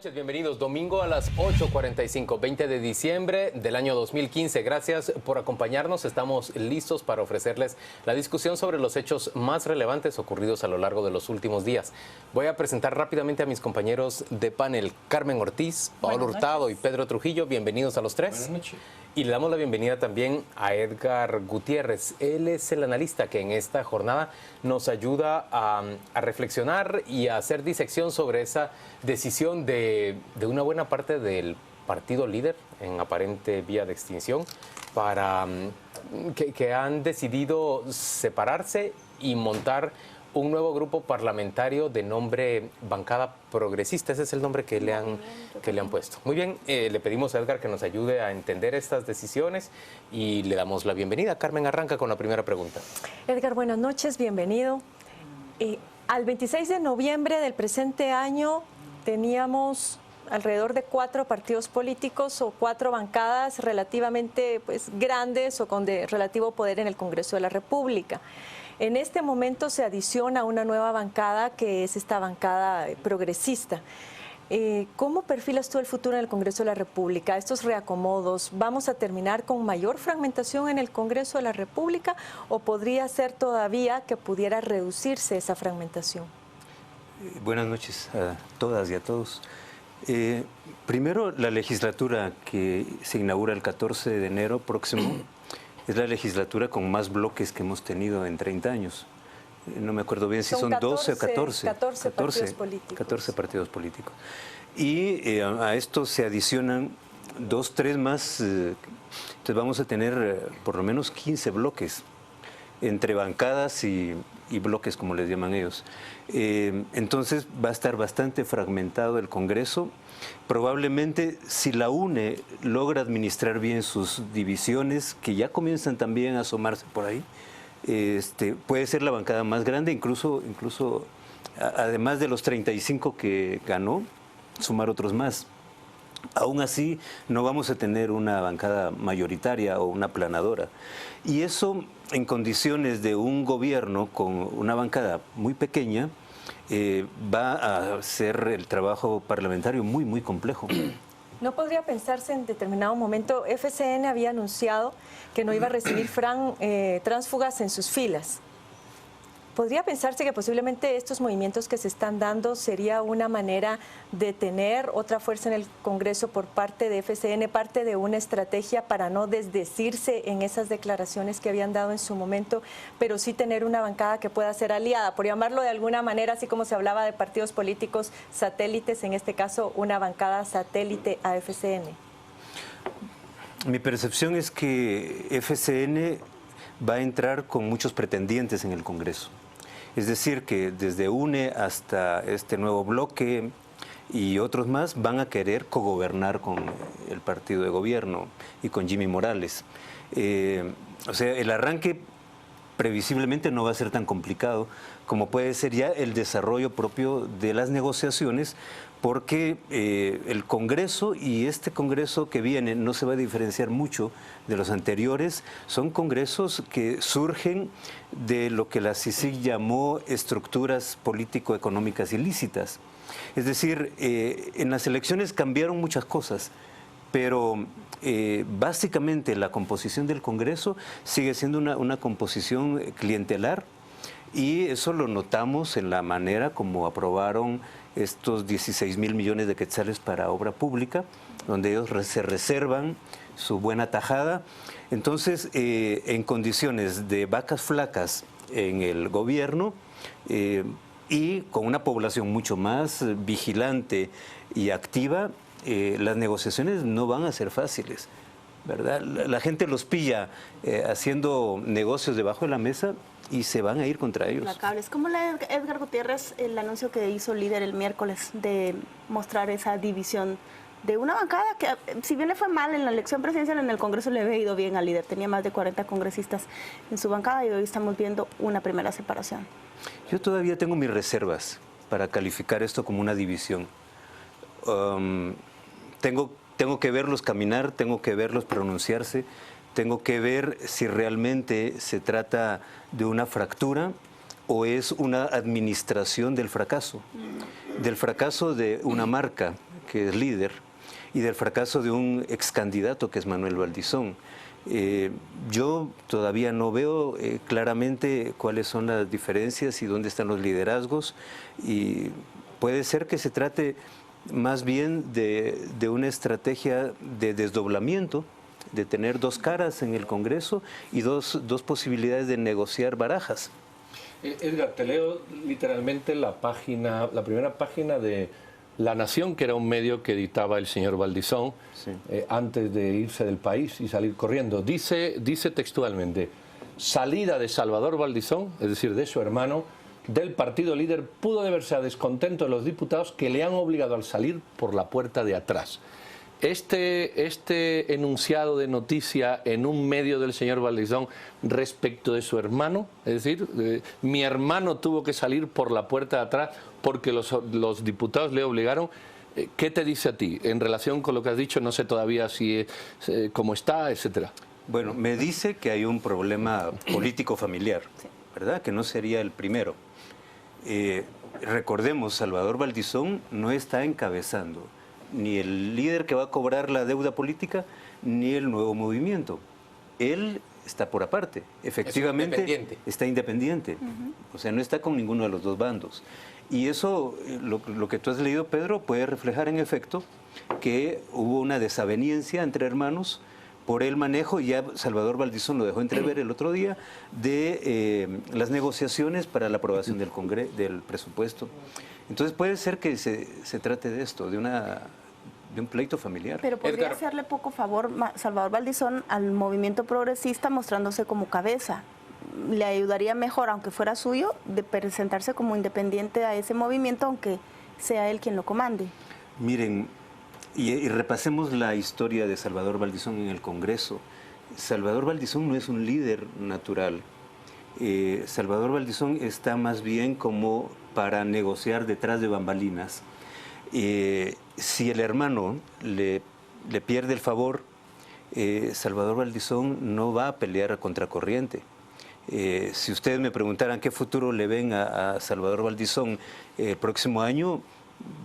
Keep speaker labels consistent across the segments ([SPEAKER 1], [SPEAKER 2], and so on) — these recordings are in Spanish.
[SPEAKER 1] Noches, bienvenidos. Domingo a las 8:45, 20 de diciembre del año 2015. Gracias por acompañarnos. Estamos listos para ofrecerles la discusión sobre los hechos más relevantes ocurridos a lo largo de los últimos días. Voy a presentar rápidamente a mis compañeros de panel, Carmen Ortiz, Paolo Hurtado y Pedro Trujillo. Bienvenidos a los tres.
[SPEAKER 2] Buenas noches.
[SPEAKER 1] Y le damos la bienvenida también a Edgar Gutiérrez. Él es el analista que en esta jornada nos ayuda a reflexionar y a hacer disección sobre esa decisión de una buena parte del partido líder en aparente vía de extinción para que han decidido separarse y montar un nuevo grupo parlamentario de nombre Bancada Progresista. Ese es el nombre que le han puesto. Muy bien, le pedimos a Edgar que nos ayude a entender estas decisiones y le damos la bienvenida. Carmen, arranca con la primera pregunta.
[SPEAKER 3] Edgar, buenas noches, bienvenido. Al 26 de noviembre del presente año teníamos alrededor de 4 partidos políticos o 4 bancadas relativamente grandes o con relativo poder en el Congreso de la República. En este momento se adiciona una nueva bancada que es esta bancada progresista. ¿Cómo perfilas tú el futuro en el Congreso de la República? Estos reacomodos, ¿vamos a terminar con mayor fragmentación en el Congreso de la República o podría ser todavía que pudiera reducirse esa fragmentación?
[SPEAKER 2] Buenas noches a todas y a todos. Primero, la legislatura que se inaugura el 14 de enero próximo es la legislatura con más bloques que hemos tenido en 30 años. No me acuerdo bien si son 12 o 14.
[SPEAKER 3] 14 partidos políticos.
[SPEAKER 2] 14 partidos políticos. Y a esto se adicionan 2, 3 más. Entonces vamos a tener por lo menos 15 bloques entre bancadas y bloques, como les llaman ellos. Entonces va a estar bastante fragmentado el Congreso. Probablemente si la UNE logra administrar bien sus divisiones, que ya comienzan también a asomarse por ahí, puede ser la bancada más grande, incluso además de los 35 que ganó, sumar otros más. Aún así, no vamos a tener una bancada mayoritaria o una aplanadora. Y eso, en condiciones de un gobierno con una bancada muy pequeña, va a hacer el trabajo parlamentario muy, muy complejo.
[SPEAKER 3] ¿No podría pensarse en determinado momento? FCN había anunciado que no iba a recibir tránsfugas en sus filas. ¿Podría pensarse que posiblemente estos movimientos que se están dando sería una manera de tener otra fuerza en el Congreso por parte de FCN, parte de una estrategia para no desdecirse en esas declaraciones que habían dado en su momento, pero sí tener una bancada que pueda ser aliada, por llamarlo de alguna manera, así como se hablaba de partidos políticos satélites, en este caso una bancada satélite a FCN?
[SPEAKER 2] Mi percepción es que FCN va a entrar con muchos pretendientes en el Congreso. Es decir, que desde UNE hasta este nuevo bloque y otros más van a querer cogobernar con el partido de gobierno y con Jimmy Morales. O sea, el arranque previsiblemente no va a ser tan complicado como puede ser ya el desarrollo propio de las negociaciones, porque el Congreso y este Congreso que viene no se va a diferenciar mucho de los anteriores. Son congresos que surgen de lo que la CICIG llamó estructuras político-económicas ilícitas. Es decir, en las elecciones cambiaron muchas cosas, pero básicamente la composición del Congreso sigue siendo una composición clientelar, y eso lo notamos en la manera como aprobaron estos 16.000 millones de quetzales para obra pública, donde ellos se reservan su buena tajada. Entonces, en condiciones de vacas flacas en el gobierno y con una población mucho más vigilante y activa, las negociaciones no van a ser fáciles, ¿verdad? La gente los pilla haciendo negocios debajo de la mesa y se van a ir contra ellos.
[SPEAKER 4] ¿Cómo lee Edgar Gutiérrez el anuncio que hizo Líder el miércoles de mostrar esa división de una bancada que, si bien le fue mal en la elección presidencial, en el Congreso le había ido bien al Líder? Tenía más de 40 congresistas en su bancada y hoy estamos viendo una primera separación.
[SPEAKER 2] Yo todavía tengo mis reservas para calificar esto como una división. Tengo que verlos caminar, tengo que verlos pronunciarse, tengo que ver si realmente se trata de una fractura o es una administración del fracaso de una marca que es líder, y del fracaso de un ex candidato que es Manuel Valdizón. Yo todavía no veo claramente cuáles son las diferencias y dónde están los liderazgos, y puede ser que se trate más bien de una estrategia de desdoblamiento, de tener dos caras en el Congreso y dos posibilidades de negociar barajas.
[SPEAKER 5] Edgar, te leo literalmente la primera página de La Nación, que era un medio que editaba el señor Valdizón, sí, antes de irse del país y salir corriendo. Dice textualmente: salida de Salvador Valdizón, es decir, de su hermano, del partido líder, pudo deberse a descontento de los diputados que le han obligado al salir por la puerta de atrás. Este enunciado de noticia en un medio del señor Valdizón respecto de su hermano, es decir, mi hermano tuvo que salir por la puerta de atrás porque los diputados le obligaron. ¿Qué te dice a ti en relación con lo que has dicho? No sé todavía si cómo está, etcétera.
[SPEAKER 2] Bueno, me dice que hay un problema político familiar, ¿verdad? Que no sería el primero. Recordemos, Salvador Valdizón no está encabezando ni el líder que va a cobrar la deuda política, ni el nuevo movimiento. Él está por aparte, efectivamente está independiente, o sea, no está con ninguno de los dos bandos. Y eso, lo que tú has leído, Pedro, puede reflejar en efecto que hubo una desaveniencia entre hermanos por el manejo, y ya Salvador Valdizón lo dejó entrever el otro día, de las negociaciones para la aprobación del presupuesto. Entonces puede ser que se trate de esto, de un pleito familiar.
[SPEAKER 4] Pero podría hacerle poco favor Salvador Valdizón al movimiento progresista mostrándose como cabeza. Le ayudaría mejor, aunque fuera suyo, de presentarse como independiente a ese movimiento, aunque sea él quien lo comande.
[SPEAKER 2] Miren, y repasemos la historia de Salvador Valdizón en el Congreso. Salvador Valdizón no es un líder natural. Salvador Valdizón está más bien como para negociar detrás de bambalinas. Si el hermano le pierde el favor, Salvador Valdizón no va a pelear a contracorriente. Si ustedes me preguntaran qué futuro le ven a Salvador Valdizón el próximo año,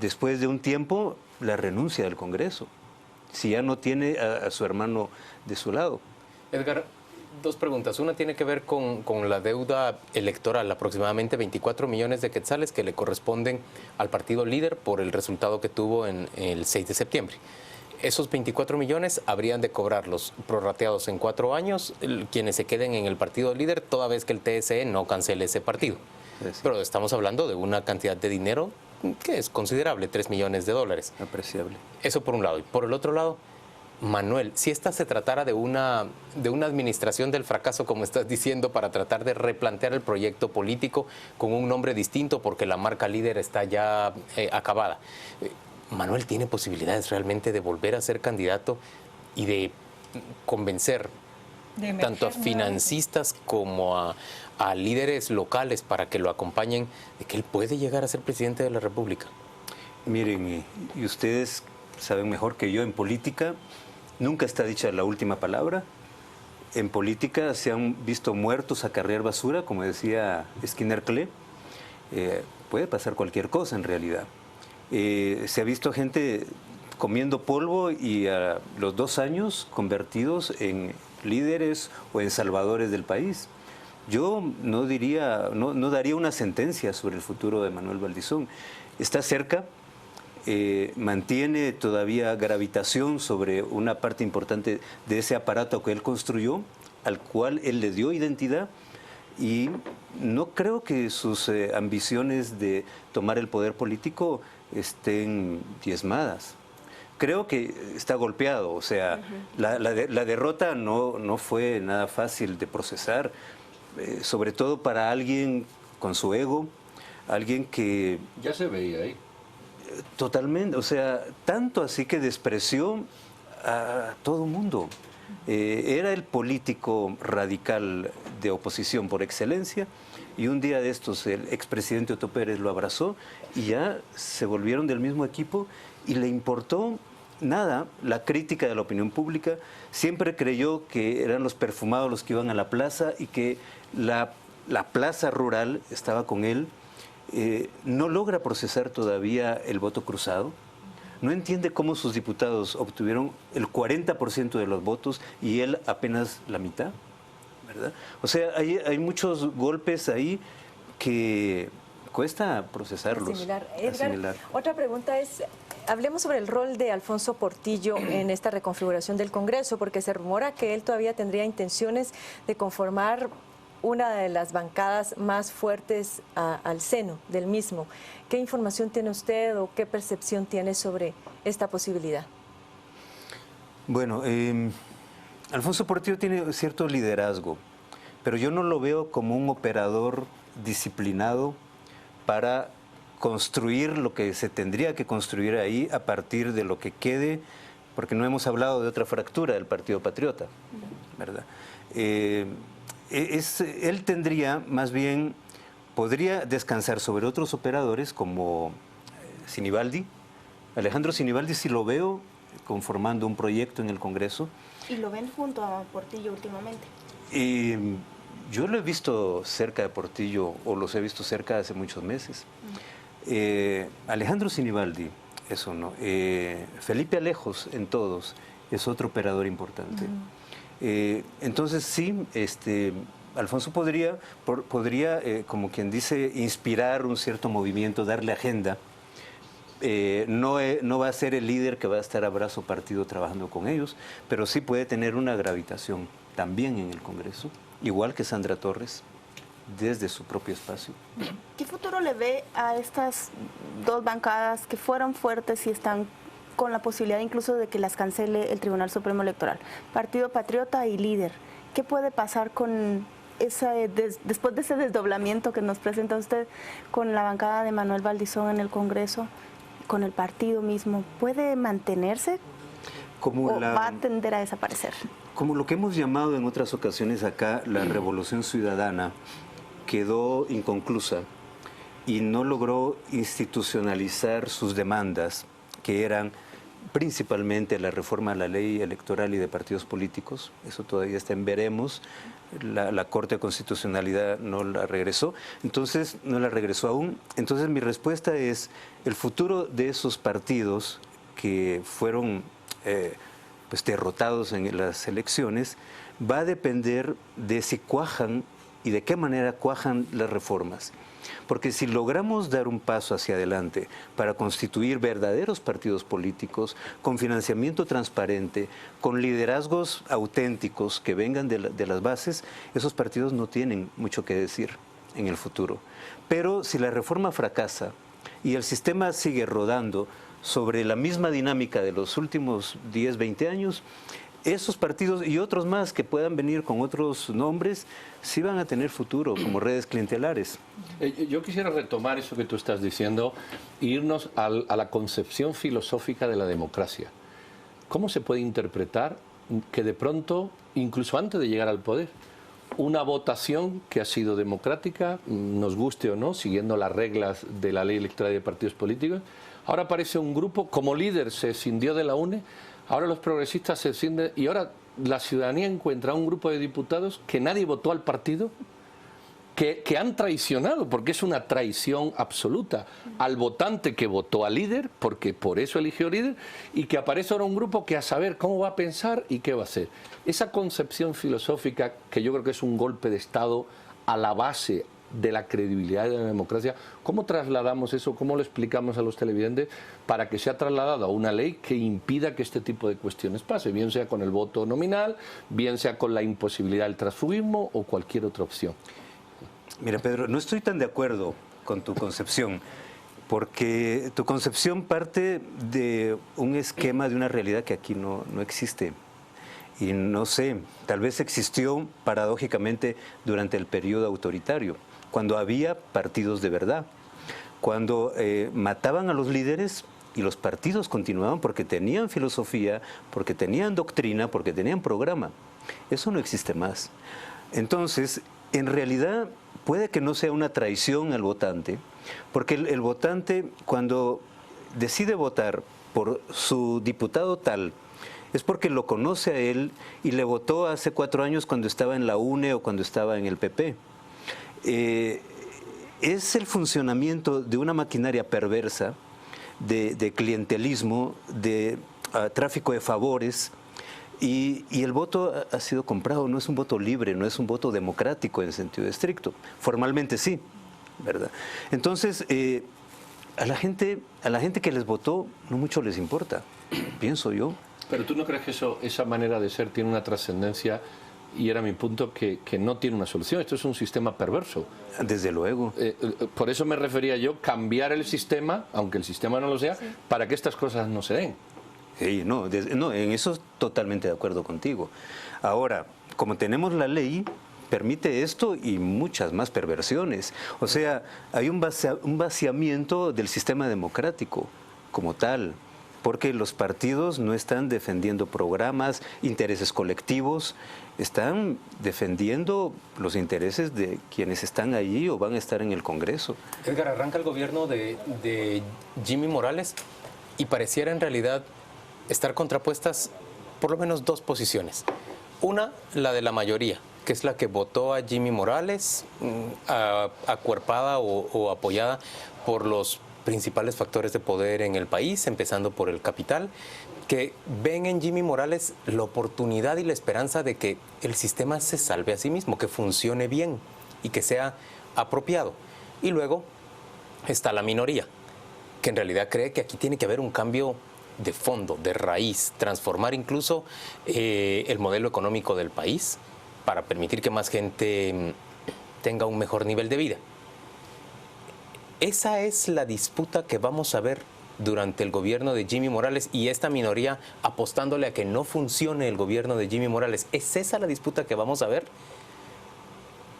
[SPEAKER 2] después de un tiempo, la renuncia del Congreso, si ya no tiene a su hermano de su lado.
[SPEAKER 1] Edgar, dos preguntas. Una tiene que ver con la deuda electoral, aproximadamente 24 millones de quetzales que le corresponden al partido líder por el resultado que tuvo en el 6 de septiembre. Esos 24 millones habrían de cobrarlos prorrateados en 4 años quienes se queden en el partido líder toda vez que el TSE no cancele ese partido. Sí. Pero estamos hablando de una cantidad de dinero que es considerable, 3 millones de dólares.
[SPEAKER 2] Apreciable.
[SPEAKER 1] Eso por un lado. Y por el otro lado, Manuel, si esta se tratara de una administración del fracaso, como estás diciendo, para tratar de replantear el proyecto político con un nombre distinto porque la marca líder está ya acabada, ¿Manuel tiene posibilidades realmente de volver a ser candidato y de convencer tanto a financistas como a líderes locales para que lo acompañen de que él puede llegar a ser presidente de la República?
[SPEAKER 2] Miren, y ustedes saben mejor que yo, en política nunca está dicha la última palabra. En política se han visto muertos a carrear basura, como decía Skinner Klee. Puede pasar cualquier cosa en realidad. Se ha visto gente comiendo polvo y a los 2 años convertidos en líderes o en salvadores del país. Yo no daría una sentencia sobre el futuro de Manuel Valdizón. Está cerca, mantiene todavía gravitación sobre una parte importante de ese aparato que él construyó, al cual él le dio identidad, y no creo que sus ambiciones de tomar el poder político estén diezmadas. Creo que está golpeado, o sea, la derrota no fue nada fácil de procesar, sobre todo para alguien con su ego, alguien que...
[SPEAKER 5] Ya se veía ahí.
[SPEAKER 2] Totalmente, o sea, tanto así que despreció a todo el mundo. Era el político radical de oposición por excelencia, y un día de estos el expresidente Otto Pérez lo abrazó y ya se volvieron del mismo equipo y le importó nada la crítica de la opinión pública. Siempre creyó que eran los perfumados los que iban a la plaza y que la plaza rural estaba con él. No logra procesar todavía el voto cruzado. no entiende cómo sus diputados obtuvieron el 40% de los votos y él apenas la mitad, ¿verdad? O sea, hay muchos golpes ahí que cuesta procesarlos.
[SPEAKER 3] Edgar, otra pregunta es, hablemos sobre el rol de Alfonso Portillo en esta reconfiguración del Congreso, porque se rumora que él todavía tendría intenciones de conformar una de las bancadas más fuertes al seno del mismo. ¿Qué información tiene usted o qué percepción tiene sobre esta posibilidad?
[SPEAKER 2] Bueno, Alfonso Portillo tiene cierto liderazgo, pero yo no lo veo como un operador disciplinado para construir lo que se tendría que construir ahí a partir de lo que quede, porque no hemos hablado de otra fractura del Partido Patriota, ¿verdad? Él tendría, más bien, podría descansar sobre otros operadores como Sinibaldi. Alejandro Sinibaldi sí lo veo conformando un proyecto en el Congreso.
[SPEAKER 4] ¿Y lo ven junto a Portillo últimamente?
[SPEAKER 2] Yo lo he visto cerca de Portillo, o los he visto cerca hace muchos meses. Alejandro Sinibaldi es uno. Felipe Alejos, en todos, es otro operador importante. Entonces sí, Alfonso podría como quien dice, inspirar un cierto movimiento, darle agenda. No va a ser el líder que va a estar a brazo partido trabajando con ellos, pero sí puede tener una gravitación también en el Congreso, igual que Sandra Torres, desde su propio espacio.
[SPEAKER 4] ¿Qué futuro le ve a estas dos bancadas que fueron fuertes y están con la posibilidad incluso de que las cancele el Tribunal Supremo Electoral? Partido Patriota y Líder. ¿Qué puede pasar con después de ese desdoblamiento que nos presenta usted con la bancada de Manuel Valdizón en el Congreso, con el partido mismo? ¿Puede mantenerse o va a tender a desaparecer?
[SPEAKER 2] Como lo que hemos llamado en otras ocasiones acá, la revolución ciudadana quedó inconclusa y no logró institucionalizar sus demandas, que eran principalmente la reforma a la ley electoral y de partidos políticos. Eso todavía está en veremos. La Corte de Constitucionalidad no la regresó, entonces no la regresó aún. Entonces mi respuesta es, el futuro de esos partidos que fueron pues derrotados en las elecciones va a depender de si cuajan y de qué manera cuajan las reformas. Porque si logramos dar un paso hacia adelante para constituir verdaderos partidos políticos con financiamiento transparente, con liderazgos auténticos que vengan de las bases, esos partidos no tienen mucho que decir en el futuro. Pero si la reforma fracasa y el sistema sigue rodando sobre la misma dinámica de los últimos 10, 20 años, esos partidos y otros más que puedan venir con otros nombres, sí van a tener futuro como redes clientelares.
[SPEAKER 5] Yo quisiera retomar eso que tú estás diciendo e irnos a la concepción filosófica de la democracia. ¿Cómo se puede interpretar que de pronto, incluso antes de llegar al poder, una votación que ha sido democrática, nos guste o no, siguiendo las reglas de la ley electoral y de partidos políticos, ahora aparece un grupo, como líder se escindió de la UNE, ahora los progresistas se escinden y ahora la ciudadanía encuentra un grupo de diputados que nadie votó al partido, que han traicionado, porque es una traición absoluta al votante que votó al líder, porque por eso eligió líder, y que aparece ahora un grupo que a saber cómo va a pensar y qué va a hacer. Esa concepción filosófica, que yo creo que es un golpe de Estado a la base de la credibilidad de la democracia, ¿cómo trasladamos eso? ¿Cómo lo explicamos a los televidentes para que sea trasladado a una ley que impida que este tipo de cuestiones pase, bien sea con el voto nominal, bien sea con la imposibilidad del transfugismo o cualquier otra opción?
[SPEAKER 2] Mira, Pedro, no estoy tan de acuerdo con tu concepción, porque tu concepción parte de un esquema, de una realidad que aquí no existe. Y no sé, tal vez existió paradójicamente durante el periodo autoritario, cuando había partidos de verdad, cuando mataban a los líderes y los partidos continuaban porque tenían filosofía, porque tenían doctrina, porque tenían programa. Eso no existe más. Entonces, en realidad, puede que no sea una traición al votante, porque el votante, cuando decide votar por su diputado tal, es porque lo conoce a él y le votó hace 4 años cuando estaba en la UNE o cuando estaba en el PP. Es el funcionamiento de una maquinaria perversa de clientelismo, de tráfico de favores. Y el voto ha sido comprado, no es un voto libre, no es un voto democrático en sentido estricto. Formalmente sí, ¿verdad? Entonces, a la gente que les votó no mucho les importa, pienso yo.
[SPEAKER 5] Pero ¿tú no crees que esa manera de ser tiene una trascendencia? Y era mi punto, que no tiene una solución. Esto es un sistema perverso.
[SPEAKER 2] Desde luego.
[SPEAKER 5] Por eso me refería yo, cambiar el sistema, aunque el sistema no lo sea, para que estas cosas no se den.
[SPEAKER 2] No, en eso totalmente de acuerdo contigo. Ahora, como tenemos la ley, permite esto y muchas más perversiones. O sea, hay un vaciamiento del sistema democrático como tal, porque los partidos no están defendiendo programas, intereses colectivos, están defendiendo los intereses de quienes están allí o van a estar en el Congreso.
[SPEAKER 1] Edgar, arranca el gobierno de Jimmy Morales y pareciera en realidad estar contrapuestas por lo menos dos posiciones. Una, la de la mayoría, que es la que votó a Jimmy Morales, acuerpada o apoyada por los principales factores de poder en el país, empezando por el capital, que ven en Jimmy Morales la oportunidad y la esperanza de que el sistema se salve a sí mismo, que funcione bien y que sea apropiado. Y luego está la minoría, que en realidad cree que aquí tiene que haber un cambio de fondo, de raíz, transformar incluso el modelo económico del país para permitir que más gente tenga un mejor nivel de vida. Esa es la disputa que vamos a ver durante el gobierno de Jimmy Morales y esta minoría apostándole a que no funcione el gobierno de Jimmy Morales. ¿Es esa la disputa que vamos a ver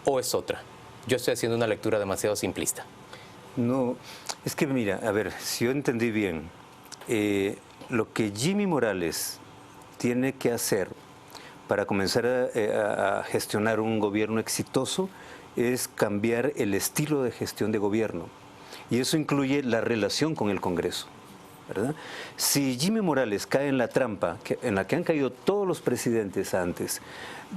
[SPEAKER 1] o es otra? Yo estoy haciendo una lectura demasiado simplista.
[SPEAKER 2] No, es que mira, a ver, si yo entendí bien, lo que Jimmy Morales tiene que hacer para comenzar a gestionar un gobierno exitoso es cambiar el estilo de gestión de gobierno. Y eso incluye la relación con el Congreso, ¿verdad? Si Jimmy Morales cae en la trampa en la que han caído todos los presidentes antes,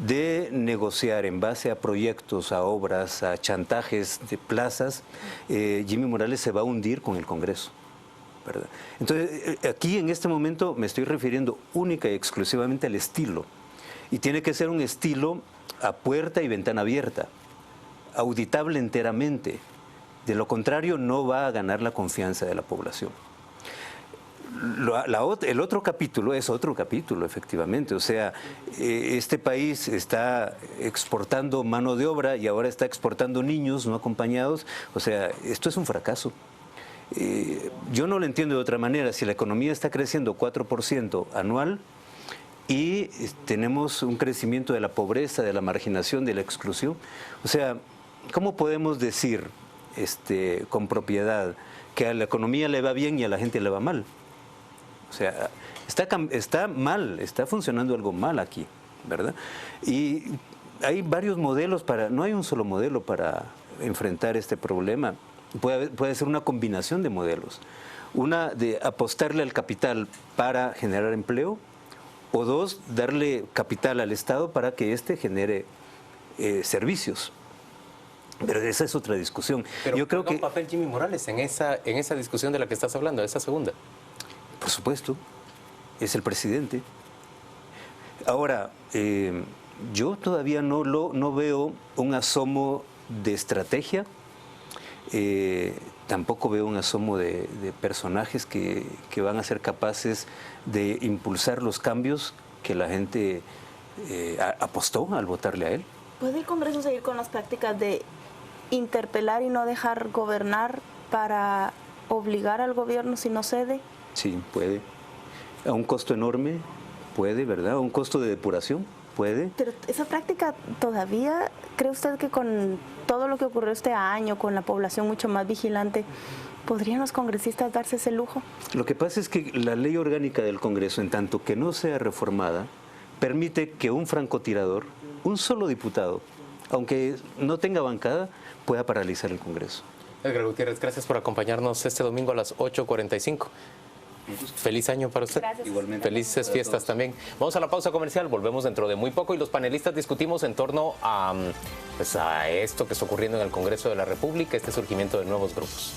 [SPEAKER 2] de negociar en base a proyectos, a obras, a chantajes de plazas, Jimmy Morales se va a hundir con el Congreso, ¿verdad? Entonces, aquí en este momento me estoy refiriendo única y exclusivamente al estilo. Y tiene que ser un estilo a puerta y ventana abierta, auditable enteramente. De lo contrario, no va a ganar la confianza de la población. El otro capítulo es otro capítulo, efectivamente. O sea, este país está exportando mano de obra y ahora está exportando niños no acompañados. O sea, esto es un fracaso. Yo no lo entiendo de otra manera. Si la economía está creciendo 4% anual y tenemos un crecimiento de la pobreza, de la marginación, de la exclusión, o sea, ¿cómo podemos decir con propiedad que a la economía le va bien y a la gente le va mal? O sea, está mal, está funcionando algo mal aquí, ¿verdad? Y hay varios modelos no hay un solo modelo para enfrentar este problema. Puede ser una combinación de modelos. Una de apostarle al capital para generar empleo, o dos, darle capital al Estado para que éste genere servicios. Pero esa es otra discusión.
[SPEAKER 1] Pero
[SPEAKER 2] yo creo que
[SPEAKER 1] un papel Jimmy Morales en esa discusión de la que estás hablando, esa segunda.
[SPEAKER 2] Por supuesto, es el presidente. Ahora, yo todavía no veo un asomo de estrategia, tampoco veo un asomo de personajes que van a ser capaces de impulsar los cambios que la gente apostó al votarle a él.
[SPEAKER 4] ¿Puede el Congreso seguir con las prácticas de interpelar y no dejar gobernar para obligar al gobierno si no cede?
[SPEAKER 2] Sí, puede. A un costo enorme, puede, ¿verdad? A un costo de depuración, puede.
[SPEAKER 4] Pero esa práctica todavía, ¿cree usted que con todo lo que ocurrió este año, con la población mucho más vigilante, podrían los congresistas darse ese lujo?
[SPEAKER 2] Lo que pasa es que la ley orgánica del Congreso, en tanto que no sea reformada, permite que un francotirador, un solo diputado, aunque no tenga bancada, pueda paralizar el Congreso.
[SPEAKER 1] Edgar Gutiérrez, gracias por acompañarnos este domingo a las 8:45. Feliz año para usted.
[SPEAKER 4] Gracias.
[SPEAKER 2] Igualmente.
[SPEAKER 1] Felices fiestas también. Vamos a la pausa comercial, volvemos dentro de muy poco y los panelistas discutimos en torno a esto que está ocurriendo en el Congreso de la República, este surgimiento de nuevos grupos.